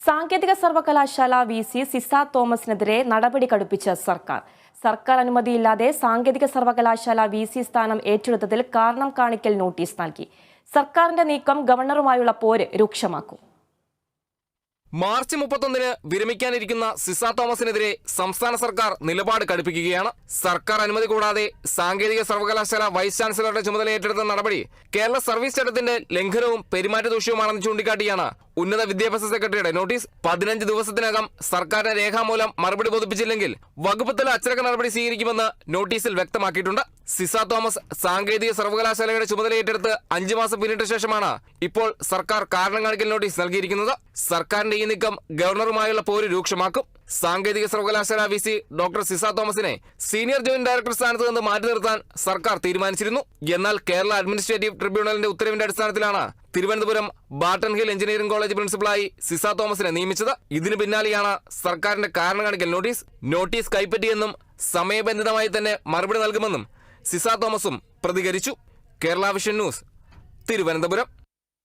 സാങ്കേതിക സർവകലാശാല VC സിസ തോമസിനെതിരെ നടപടി കടുപ്പിച്ച സർക്കാർ അനുമതിയില്ലാതെ സാങ്കേതിക സർവകലാശാല VC സ്ഥാനം ഏറ്റെടുത്തതിൽ കാരണം കാണിക്കൽ നോട്ടീസ് നൽകി. സർക്കാരിന്റെ നീക്കം ഗവർണറുമായുള്ള പോര് രൂക്ഷമാക്കും. മാർച്ച് 31-ന് വിരമിക്കാനിരിക്കുന്ന സിസ തോമസിനെതിരെ സംസ്ഥാന സർക്കാർ നിലപാട് കടുപ്പിക്കുകയാണ്. സർക്കാർ അനുമതി കൂടാതെ സാങ്കേതിക സർവകലാശാല വൈസ് ചാൻസലറുടെ ചുമതല ഏറ്റെടുത്ത നടപടി കേരള സർവീസ് ചട്ടത്തിന്റെ ലംഘനവും പെരുമാറ്റദൂഷ്യവുമാണെന്ന് ചൂണ്ടിക്കാട്ടിയാണ് ഉന്നത വിദ്യാഭ്യാസ സെക്രട്ടറിയുടെ നോട്ടീസ്. 15 ദിവസത്തിനകം സർക്കാരിന്റെ രേഖാമൂലം മറുപടി ബോധിപ്പിച്ചില്ലെങ്കിൽ വകുപ്പ് തല അച്ചടക്ക നടപടി സ്വീകരിക്കുമെന്ന് നോട്ടീസിൽ വ്യക്തമാക്കിയിട്ടുണ്ട്. സിസ തോമസ് സാങ്കേതിക സർവകലാശാലയുടെ ചുമതല ഏറ്റെടുത്ത് 5 മാസം പിന്നിട്ട ശേഷമാണ് ഇപ്പോൾ സർക്കാർ കാരണം കാണിക്കൽ നോട്ടീസ് നൽകിയിരിക്കുന്നത്. സർക്കാരിന്റെ ഈ നീക്കം ഗവർണറുമായുള്ള പോര് രൂക്ഷമാക്കും. സാങ്കേതിക സർവകലാശാല VC ഡോക്ടർ സിസ തോമസിനെ സീനിയർ ജോയിന്റ് ഡയറക്ടർ സ്ഥാനത്ത് നിന്ന് മാറ്റി നിർത്താൻ സർക്കാർ തീരുമാനിച്ചിരുന്നു. എന്നാൽ കേരള അഡ്മിനിസ്ട്രേറ്റീവ് ട്രിബ്യൂണലിന്റെ ഉത്തരവിന്റെ അടിസ്ഥാനത്തിലാണ് തിരുവനന്തപുരം ബാർട്ടൺ ഹിൽ എഞ്ചിനീയറിംഗ് കോളേജ് പ്രിൻസിപ്പലായി സിസ തോമസിനെ നിയമിച്ചത്. ഇതിനു പിന്നാലെയാണ് സർക്കാരിന്റെ കാരണം കാണിക്കൽ നോട്ടീസ് കൈപ്പറ്റിയെന്നും സമയബന്ധിതമായി തന്നെ മറുപടി നൽകുമെന്നും സിസ തോമസും പ്രതികരിച്ചു. Kerala vision news, Thiruvananthapuram.